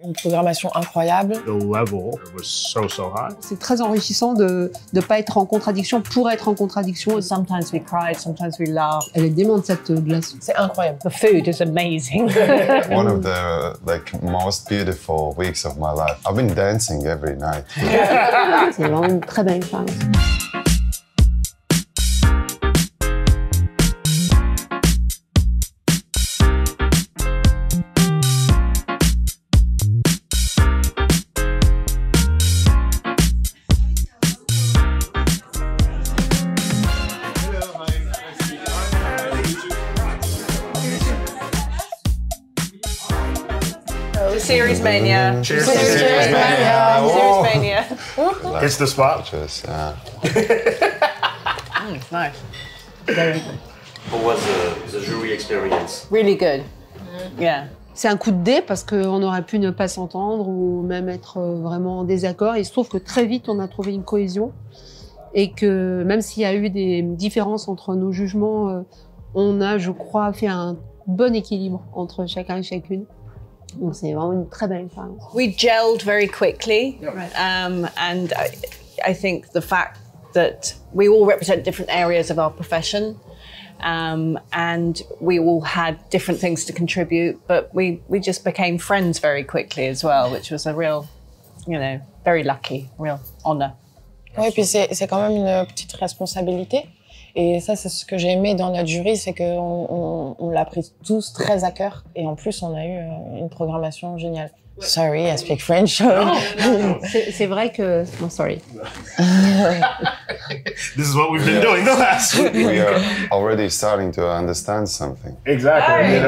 Une programmation incroyable. The level was so high. C'est très enrichissant de ne pas être en contradiction pour être en contradiction. Sometimes we cried, sometimes we laughed. Elle est démente cette glace. C'est incroyable. The food is amazing. One of the most beautiful weeks of my life. I've been dancing every night. C'est vraiment une très belle expérience. Series Mania. Cheers. Series Mania. Series Mania. It's the spot. Just, It's nice. Very good. What was the jury experience? Really good. Yeah. C'est un coup de dé parce qu'on aurait pu ne pas s'entendre ou même être vraiment en désaccord. Il se trouve que très vite, on a trouvé une cohésion et que même s'il y a eu des différences entre nos jugements, on a, je crois, fait un bon équilibre entre chacun et chacune. Donc c'est vraiment une très belle expérience. We gelled very quickly, and I think the fact that we all represent different areas of our profession, and we all had different things to contribute, but we just became friends very quickly as well, which was a real, very lucky, real honor. Oui, puis c'est quand même une petite responsabilité. Et ça, c'est ce que j'ai aimé dans notre jury, c'est qu'on l'a pris tous très à cœur. Et en plus, on a eu une programmation géniale. Sorry, I speak French. C'est vrai que... Non, sorry. This is what we've been doing the last week. we are already starting to understand something. Exactly,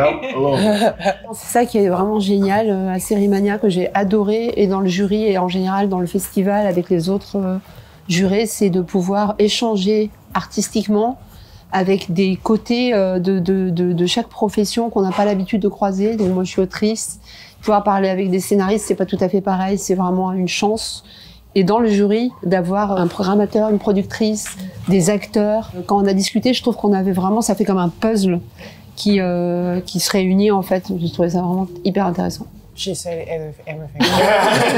C'est ça qui est vraiment génial à Séries Mania, que j'ai adoré, et dans le jury et en général dans le festival avec les autres jurés, c'est de pouvoir échanger artistiquement avec des côtés de chaque profession qu'on n'a pas l'habitude de croiser. Donc moi je suis autrice, pouvoir parler avec des scénaristes, c'est pas tout à fait pareil, c'est vraiment une chance. Et dans le jury, d'avoir un programmateur, une productrice, des acteurs. Quand on a discuté, je trouve qu'on avait vraiment, ça fait comme un puzzle qui se réunit en fait. Je trouvais ça vraiment hyper intéressant. She said everything.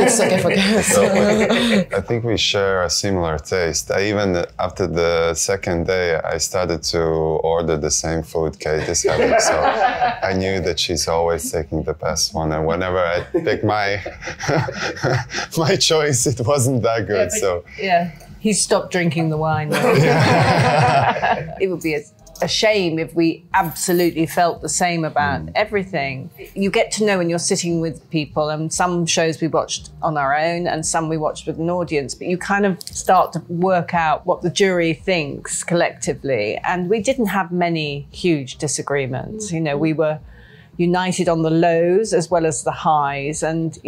It's okay, So, I think we share a similar taste. Even after the second day, I started to order the same food Kate is having. So I knew that she's always taking the best one. And whenever I pick my my choice, it wasn't that good. Yeah, he stopped drinking the wine. It would be a shame if we absolutely felt the same about everything. You get to know when you're sitting with people, and some shows we watched on our own and some we watched with an audience, but you kind of start to work out what the jury thinks collectively. And we didn't have many huge disagreements. We were united on the lows as well as the highs. And,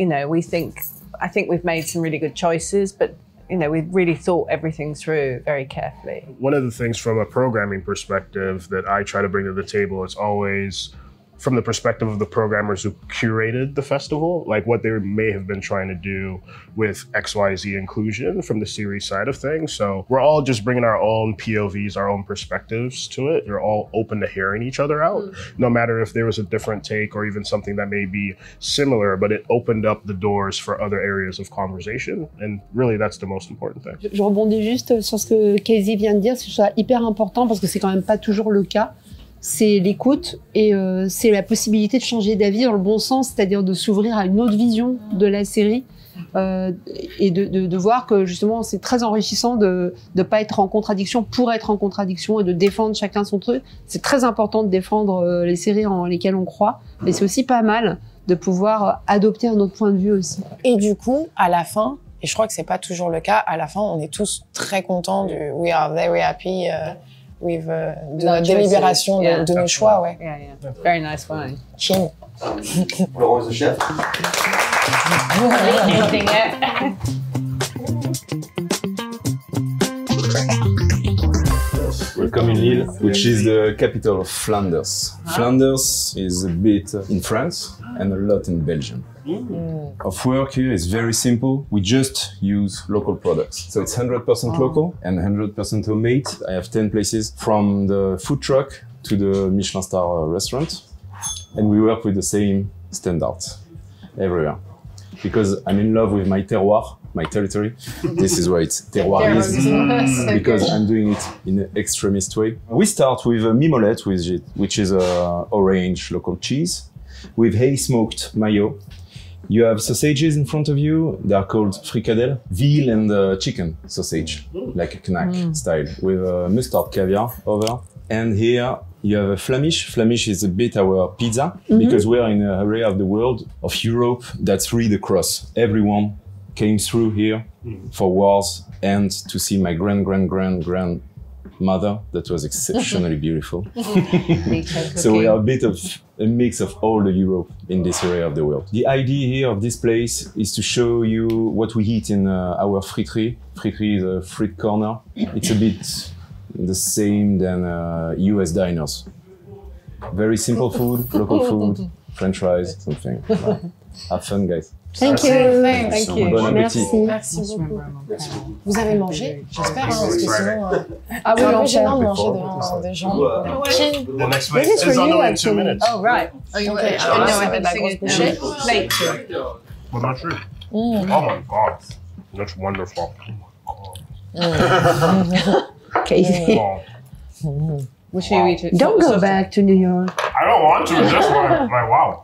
I think we've made some really good choices, but we really thought everything through very carefully. One of the things from a programming perspective that I try to bring to the table is always from the perspective of the programmers who curated the festival, like what they may have been trying to do with XYZ inclusion from the series side of things. So we're all just bringing our own POVs, our own perspectives to it. We're all open to hearing each other out, no matter if there was a different take or even something that may be similar, but it opened up the doors for other areas of conversation. And really, that's the most important thing. Je rebondis juste sur ce que Casey vient de dire, c'est hyper important parce que c'est quand même pas toujours le cas. C'est l'écoute et c'est la possibilité de changer d'avis dans le bon sens, c'est-à-dire de s'ouvrir à une autre vision de la série et de voir que justement c'est très enrichissant de ne pas être en contradiction pour être en contradiction et de défendre chacun son truc. C'est très important de défendre les séries en lesquelles on croit, mais c'est aussi pas mal de pouvoir adopter un autre point de vue aussi. Et du coup, à la fin, et je crois que c'est pas toujours le cas, à la fin, on est tous très contents du « We are very happy ». With de la délibération de nos choix, ouais. Yeah. Very nice wine. Chin. Florent is the chef. Welcome in Lille, which is the capital of Flanders. Flanders is a bit in France and a lot in Belgium. Of work here is very simple. We just use local products. So it's 100% local and 100% homemade. I have 10 places from the food truck to the Michelin star restaurant. And we work with the same standards everywhere. because I'm in love with my terroir, my territory. This is why it's terroirisme, because I'm doing it in an extremist way. We start with a mimolette, which is a orange local cheese, with hay smoked mayo. You have sausages in front of you. They are called fricadelle, veal and chicken sausage, like a knack style, with mustard caviar over. And here you have a flamish. Flamish is a bit our pizza, because we are in an area of the world, of Europe, that's really the cross. Everyone came through here for wars and to see my grandmother that was exceptionally beautiful. So we are a bit of a mix of all the Europe in this area of the world. The idea here of this place is to show you what we eat in our friterie. Friterie is a frit corner. It's a bit the same than US diners. Very simple food, local food, French fries, something. Have fun, guys. Thank you. Thank you. Bon appétit. Merci beaucoup. Vous avez mangé, j'espère, hein, parce que sinon, Ah oui, c'est un peu on gênant de fait. manger devant des gens. The next Maybe place it's for is on the you, way in 2 actually. minutes. Oh, right. Oh, you Okay, oh, no, ça I va être la grosse think bouchée. plate. Well, not true. Oh my God. That's wonderful. Okay. Oh, Which you eat it? Don't go back to New York. I don't want to. Just my wow.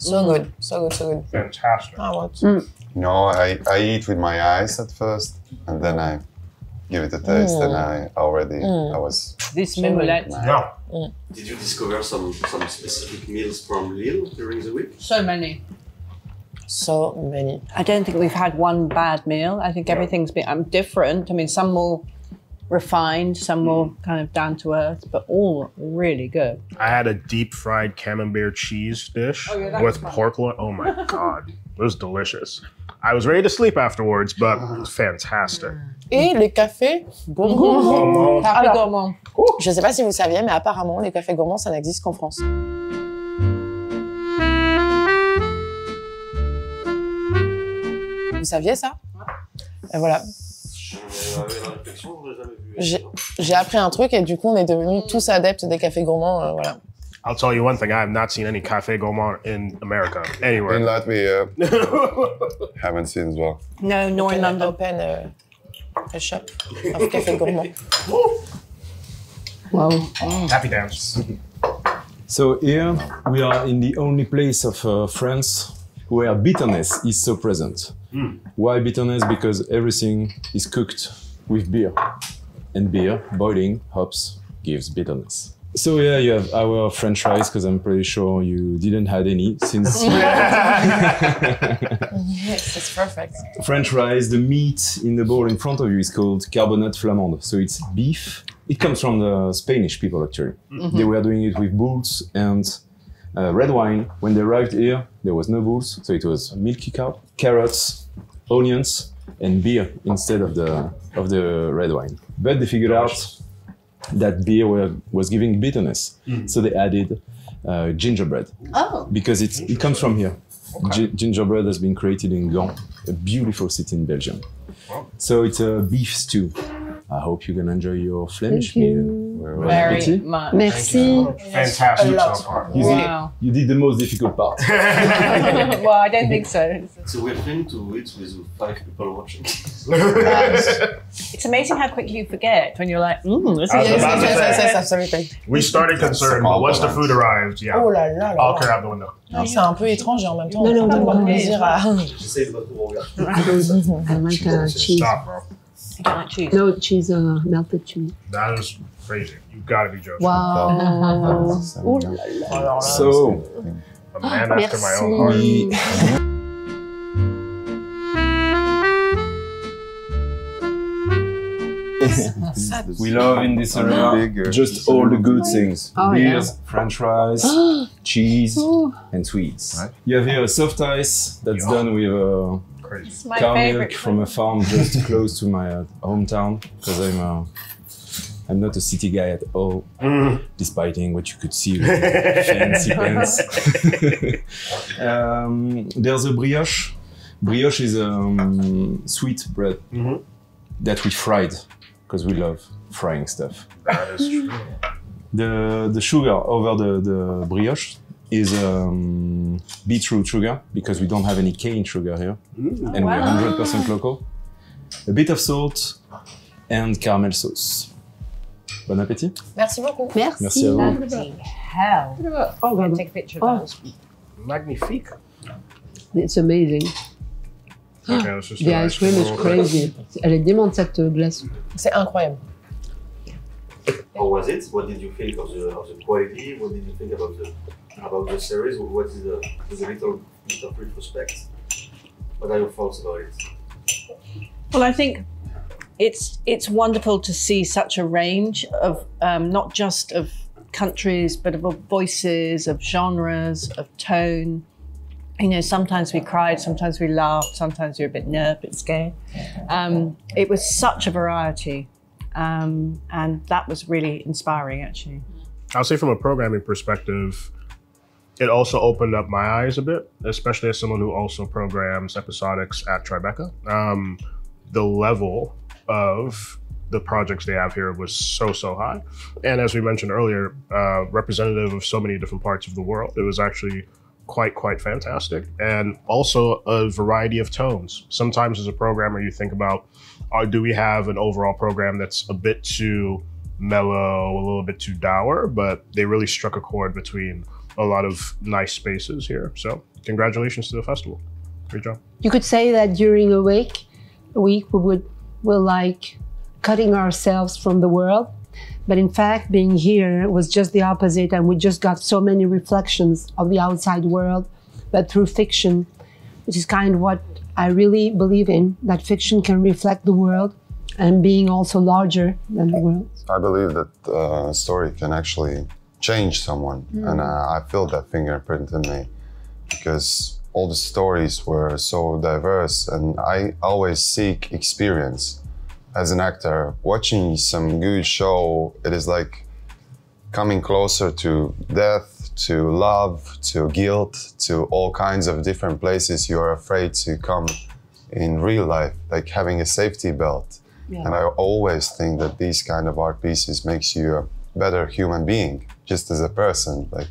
So good, so good, so good. Fantastic. I want to. No, I eat with my eyes at first, and then I give it a taste, and I was... This mimolette. Yeah. Did you discover some specific meals from Lille during the week? So many. So many. I don't think we've had one bad meal. I think everything's been different. I mean, some more refined, some more kind of down to earth, but all really good. I had a deep fried camembert cheese dish with pork loin. Oh my God. It was delicious. I was ready to sleep afterwards, but it was fantastic. Et les cafés gourmands. Café gourmand. Je ne sais pas si vous saviez, mais apparemment, les cafés gourmands, ça n'existe qu'en France. Vous saviez ça? Et voilà. J'ai appris un truc et du coup, on est devenus tous adeptes des cafés gourmands. Voilà. I'll tell you one thing, I have not seen any café gourmand in America, anywhere. In Latvia, haven't seen as well. No, nor in London. Open a shop of café gourmand. Wow. Happy dance. So here we are in the only place of France where bitterness is so present. Why bitterness? Because everything is cooked with beer. And beer, boiling, hops, gives bitterness. So yeah, you have our French fries, because I'm pretty sure you didn't had any since... Yes, it's perfect. French fries, the meat in the bowl in front of you is called carbonate flamande. So it's beef. It comes from the Spanish people, actually. They were doing it with bulls and red wine. When they arrived here, there was no bulls, so it was milky cow, carrots, onions, and beer instead of the red wine. But they figured out that beer was giving bitterness, so they added gingerbread. Oh. Because it comes from here. Okay. Gingerbread has been created in Gand, a beautiful city in Belgium. Wow. So it's a beef stew. I hope you can enjoy your Flemish meal. Very much. Merci. Fantastic so far. Wow. You did the most difficult part. Well, I don't think so. It's a weird thing to eat with 5 people watching. It's amazing how quickly you forget when you're like, this is Yes, absolutely. We started concerned, but once the food arrived, yeah, Oh là là là. I'll clear out the window. Non, c'est un peu étrange et en même temps, on Non, prend non, tellement non. de plaisir à... J'essaie de pas trop regarder. I like cheese. Stop, bro. You don't like cheese. No, cheese, melted cheese. That is crazy. You gotta be joking. Wow. Oh là là. So, A man after my own heart. we love in this area just all the good things. Oh, Beers, French fries, cheese, and sweets. Right. You have here a soft ice that's done with Crazy. It's my cow favorite. milk from a farm just close to my hometown, because I'm not a city guy at all, despite what you could see with fancy pants. There's a brioche. Brioche is sweet bread that we fried, because we love frying stuff. That is true. The sugar over the brioche is beetroot sugar, because we don't have any cane sugar here. And we're 100% local. A bit of salt and caramel sauce. Bon appétit. Merci beaucoup. Merci. Merci à vous. Bloody hell. Oh, I'm going to take a picture of that. Magnifique. It's amazing. Okay, let's just The ice cream is crazy. Elle est démente cette glace. C'est incroyable. How was it? What did you think of the quality? What did you think about the series? What is the little bit of retrospect? What are your thoughts about it? Well, I think it's wonderful to see such a range of not just of countries, but of voices, of genres, of tone. You know, sometimes we cried, sometimes we laughed, sometimes we were a bit nervous, a bit scared. It was such a variety, and that was really inspiring, actually. I'll say from a programming perspective, it also opened up my eyes a bit, especially as someone who also programs episodics at Tribeca. The level of the projects they have here was so high. And as we mentioned earlier, representative of so many different parts of the world. It was actually quite fantastic. And also a variety of tones. Sometimes as a programmer, you think about, do we have an overall program that's a bit too mellow, a little bit too dour, but they really struck a chord between a lot of nice spaces here. So congratulations to the festival. Great job. You could say that during a week we're like cutting ourselves from the world. But in fact, being here was just the opposite, and we just got so many reflections of the outside world, but through fiction, which is kind of what I really believe in, that fiction can reflect the world and being also larger than the world. I believe that a story can actually change someone, and I feel that fingerprint in me, because all the stories were so diverse, and I always seek experience. As an actor, watching some good show, it is like coming closer to death, to love, to guilt, to all kinds of different places you are afraid to come in real life, like having a safety belt. Yeah. And I always think that these kind of art pieces makes you a better human being, just as a person. Like,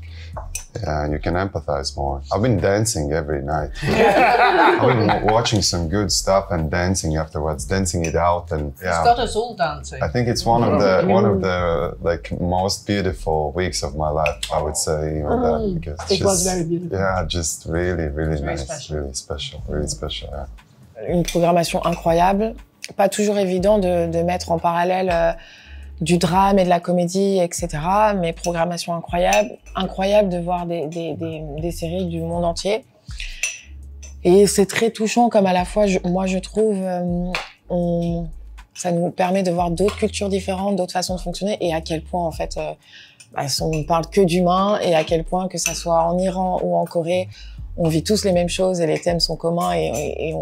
you can empathize more. I've been dancing every night. I've been watching some good stuff and dancing afterwards, dancing it out, and yeah. It's got us all dancing. I think it's one of the like most beautiful weeks of my life, I would say. Because it was very beautiful. Yeah, just really nice, special. really special. Yeah. Une programmation incroyable. Pas toujours évident de mettre en parallèle du drame et de la comédie, etc. Mais programmation incroyable de voir des séries du monde entier. Et c'est très touchant, comme à la fois, moi je trouve, ça nous permet de voir d'autres cultures différentes, d'autres façons de fonctionner, et à quel point en fait, on ne parle que d'humains, et à quel point que ça soit en Iran ou en Corée, on vit tous les mêmes choses et les thèmes sont communs et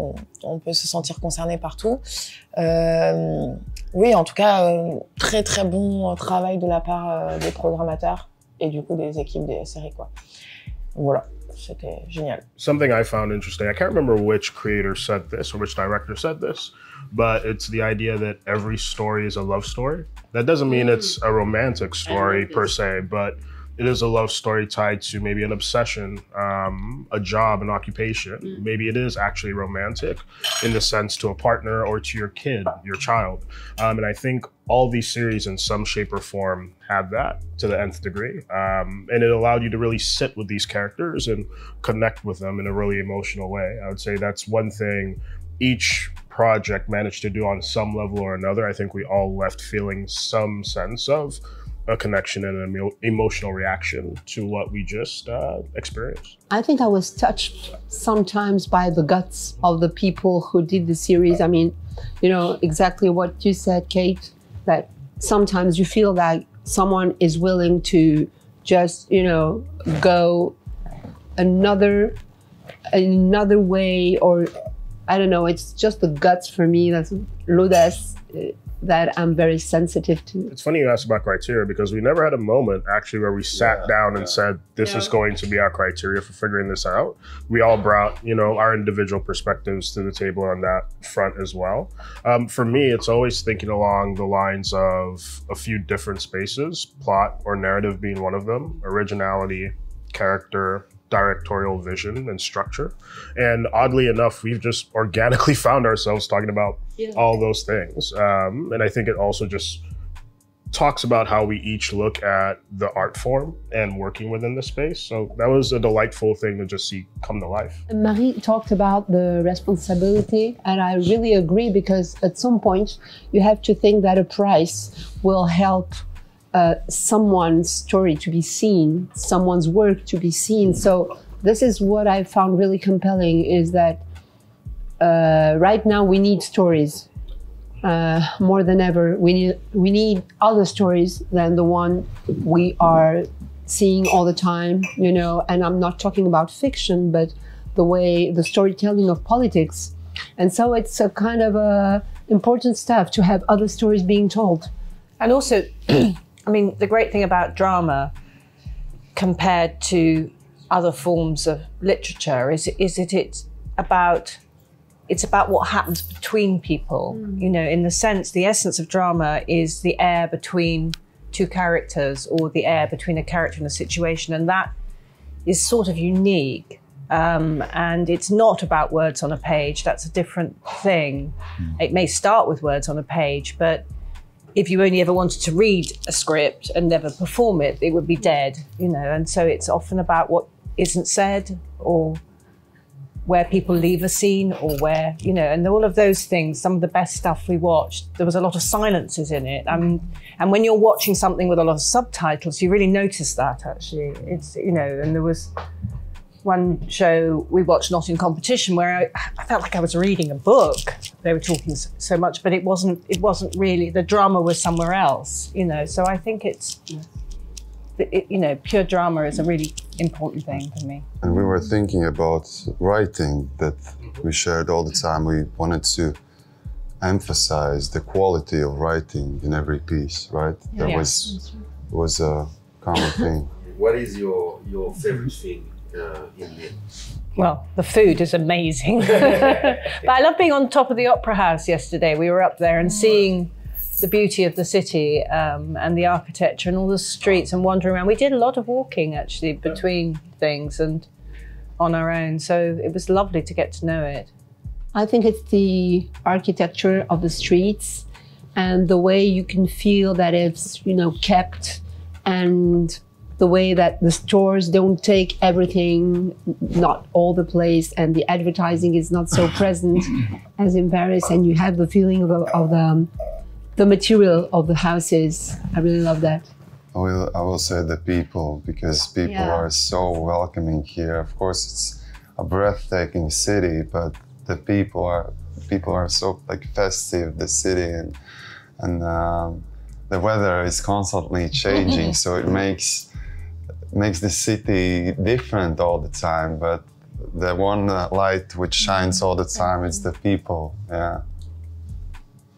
on peut se sentir concerné partout. Oui, en tout cas, très bon travail de la part des programmateurs et du coup des équipes des séries, quoi. Voilà, c'était génial. Something I found interesting, I can't remember which creator said this or which director said this, but it's the idea that every story is a love story. That doesn't mean it's a romantic story per se, but it is a love story tied to maybe an obsession, a job, an occupation. Maybe it is actually romantic in the sense to a partner or to your kid, your child. And I think all these series in some shape or form had that to the nth degree. And it allowed you to really sit with these characters and connect with them in a really emotional way. I would say that's one thing each project managed to do on some level or another. I think we all left feeling some sense of a connection and an emotional reaction to what we just experienced. I think I was touched sometimes by the guts of the people who did the series. I mean, you know, exactly what you said, Kate, that sometimes you feel like someone is willing to just, you know, go another way, or I don't know, it's just the guts for me, that's l'audace that I'm very sensitive to. It's funny you asked about criteria, because we never had a moment actually where we sat down and said, this is going to be our criteria for figuring this out. We all brought, you know, our individual perspectives to the table on that front as well. For me, it's always thinking along the lines of a few different spaces, plot or narrative being one of them, originality, character, directorial vision and structure. And oddly enough, we've just organically found ourselves talking about all those things. And I think it also just talks about how we each look at the art form and working within the space. So that was a delightful thing to just see come to life. Marie talked about the responsibility, and I really agree, because at some point you have to think that a prize will help someone's story to be seen, someone's work to be seen. So this is what I found really compelling, is that right now we need stories. More than ever, we need other stories than the one we are seeing all the time, you know. And I'm not talking about fiction, but the storytelling of politics. And so it's a kind of important stuff to have other stories being told. And also, I mean, the great thing about drama compared to other forms of literature is that it's about what happens between people. You know, in the sense, the essence of drama is the air between two characters, or the air between a character and a situation. And that is sort of unique. And it's not about words on a page. That's a different thing. It may start with words on a page, but if you only ever wanted to read a script and never perform it, it would be dead, you know. And so it's often about what isn't said, or where people leave a scene, or where, you know, and all of those things. Some of the best stuff we watched, there was a lot of silences in it. And when you're watching something with a lot of subtitles, you really notice that, actually. It's, you know, and there was one show we watched, Not in Competition, where I felt like I was reading a book. They were talking so much, but it wasn't really, the drama was somewhere else, you know. So I think you know, pure drama is a really important thing for me. And we were thinking about writing that we shared all the time. We wanted to emphasize the quality of writing in every piece, right? That was a common thing. What is your favorite thing in Lille? Well, the food is amazing. But I love being on top of the Opera House yesterday. We were up there and seeing the beauty of the city and the architecture and all the streets, and wandering around. We did a lot of walking, actually, between things and on our own. So it was lovely to get to know it. I think it's the architecture of the streets and the way you can feel that it's, you know, kept, and the way that the stores don't take everything, not all the place, and the advertising is not so present as in Paris, and you have the feeling of the material of the houses. I really love that. I will say the people, because people are so welcoming here. Of course, it's a breathtaking city, but the people are so like festive. The city and the weather is constantly changing, so it makes the city different all the time. But the one light which shines all the time is the people. Yeah.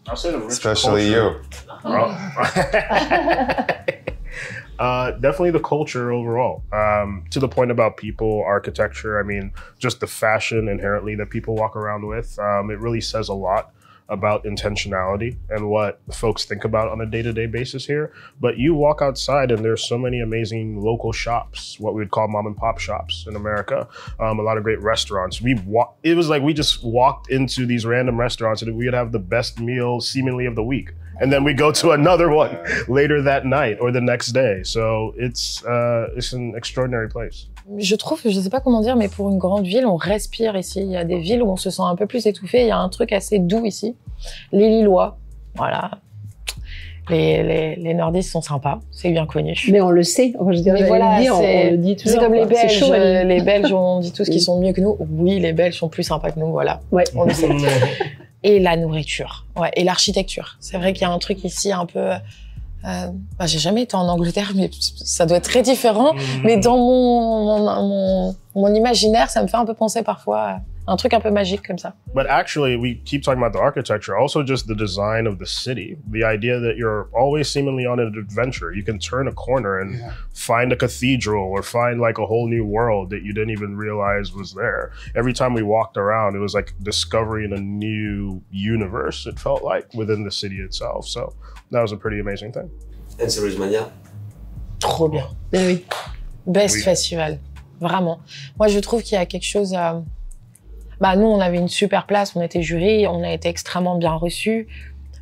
I'll say the rich especially culture. You. Definitely the culture overall. To the point about people, architecture, I mean, just the fashion inherently that people walk around with. It really says a lot about intentionality and what folks think about on a day-to-day basis here. But you walk outside and there's so many amazing local shops, what we would call mom and pop shops in America. A lot of great restaurants. It was like we just walked into these random restaurants and we would have the best meal seemingly of the week. And then we go to another one later that night or the next day. So it's an extraordinary place. Je trouve, je sais pas comment dire, mais pour une grande ville, on respire ici. Il y a des villes où on se sent un peu plus étouffé. Il y a un truc assez doux ici. Les Lillois, voilà. Les nordistes sont sympas, c'est bien connu. Mais on le sait, enfin, je dirais, voilà, on le dit toujours. C'est comme les Belges, chaud, les Belges, on dit tous qu'ils sont mieux que nous. Oui, les Belges sont plus sympas que nous, voilà. Ouais. On le sait. Et la nourriture, ouais, et l'architecture. C'est vrai qu'il y a un truc ici un peu... j'ai jamais été en Angleterre, mais ça doit être très différent. Mais dans mon imaginaire, ça me fait un peu penser parfois à un truc un peu magique comme ça. But actually, we keep talking about the architecture, also just the design of the city. The idea that you're always seemingly on an adventure. You can turn a corner and find a cathedral or find like a whole new world that you didn't even realize was there. Every time we walked around, it was like discovering a new universe, it felt like, within the city itself. So that was a pretty amazing thing. And Series Mania? Trop bien. Oui. Best festival. Vraiment. Moi, je trouve qu'il y a quelque chose... Bah, nous, on avait une super place, on était jury, on a été extrêmement bien reçus.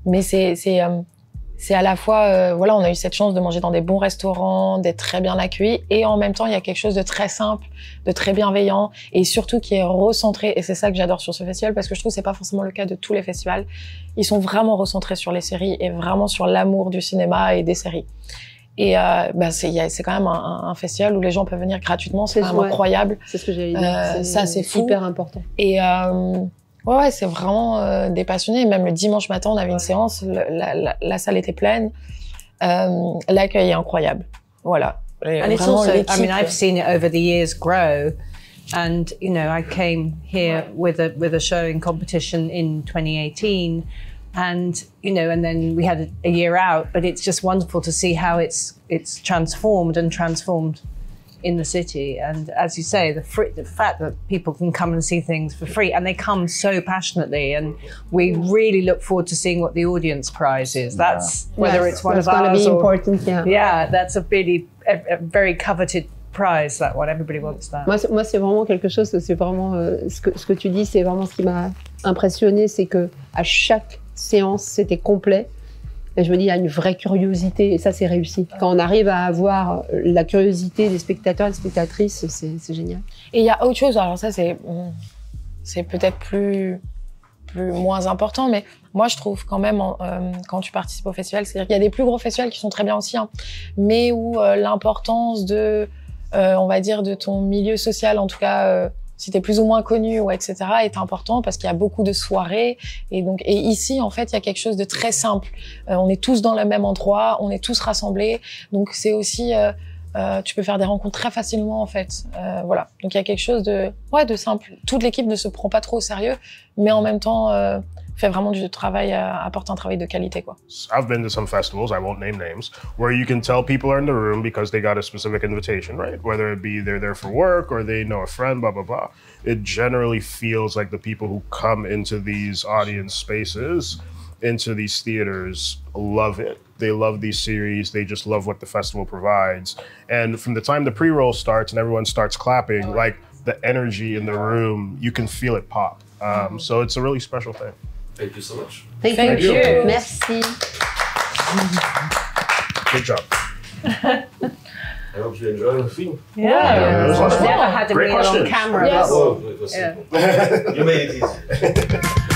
Mais c'est à la fois... voilà, on a eu cette chance de manger dans des bons restaurants, d'être très bien accueillis. Et en même temps, il y a quelque chose de très simple, de très bienveillant. Et surtout qui est recentré. Et c'est ça que j'adore sur ce festival, parce que je trouve que c'est pas forcément le cas de tous les festivals. Ils sont vraiment recentrés sur les séries et vraiment sur l'amour du cinéma et des séries. Et bah c'est quand même un festival où les gens peuvent venir gratuitement, c'est vraiment incroyable. C'est ce que j'allais dire. Ça, c'est fou. Hyper important. Et ouais, c'est vraiment des passionnés. Même le dimanche matin, on avait une séance, la salle était pleine. L'accueil est incroyable. Voilà. And it's also, I mean, I've seen it over the years grow. And, you know, I came here with a showing competition in 2018. And, you know, and then we had a year out, but it's just wonderful to see how it's transformed in the city. And as you say, the fact that people can come and see things for free, and they come so passionately, and we really look forward to seeing what the audience prize is. That's whether it's one of ours be or, important, yeah, that's a really a very coveted prize. That one, everybody wants that. Moi, c'est vraiment quelque chose. C'est vraiment ce que tu dis, c'est vraiment ce qui m'a impressionné, c'est que à chaque séance, c'était complet. Et je me dis, il y a une vraie curiosité, et ça, c'est réussi. Quand on arrive à avoir la curiosité des spectateurs et des spectatrices, c'est génial. Et il y a autre chose, alors ça, c'est peut-être moins important, mais moi, je trouve quand même, quand tu participes au festival, c'est-à-dire qu'il y a des plus gros festivals qui sont très bien aussi, hein, mais où l'importance de, on va dire, de ton milieu social, en tout cas, si t'es plus ou moins connu, ou etc., est important parce qu'il y a beaucoup de soirées. Et ici, en fait, il y a quelque chose de très simple. On est tous dans le même endroit, on est tous rassemblés. Donc, c'est aussi, tu peux faire des rencontres très facilement, en fait. Voilà. Donc, il y a quelque chose de simple. Toute l'équipe ne se prend pas trop au sérieux, mais en même temps, fait vraiment du travail, apporte un travail de qualité, quoi. I've been to some festivals, I won't name names, where you can tell people are in the room because they got a specific invitation, right? Whether it be they're there for work or they know a friend, blah, blah, blah. It generally feels like the people who come into these audience spaces, into these theaters, love it. They love these series, they just love what the festival provides. And from the time the pre-roll starts and everyone starts clapping, like the energy in the room, you can feel it pop. So it's a really special thing. Thank you so much. Thank you. Merci. Good job. I hope you enjoy the film. Yeah. It was Never had a Great meal on questions. camera. Yes. Oh, it was simple. You made it easy.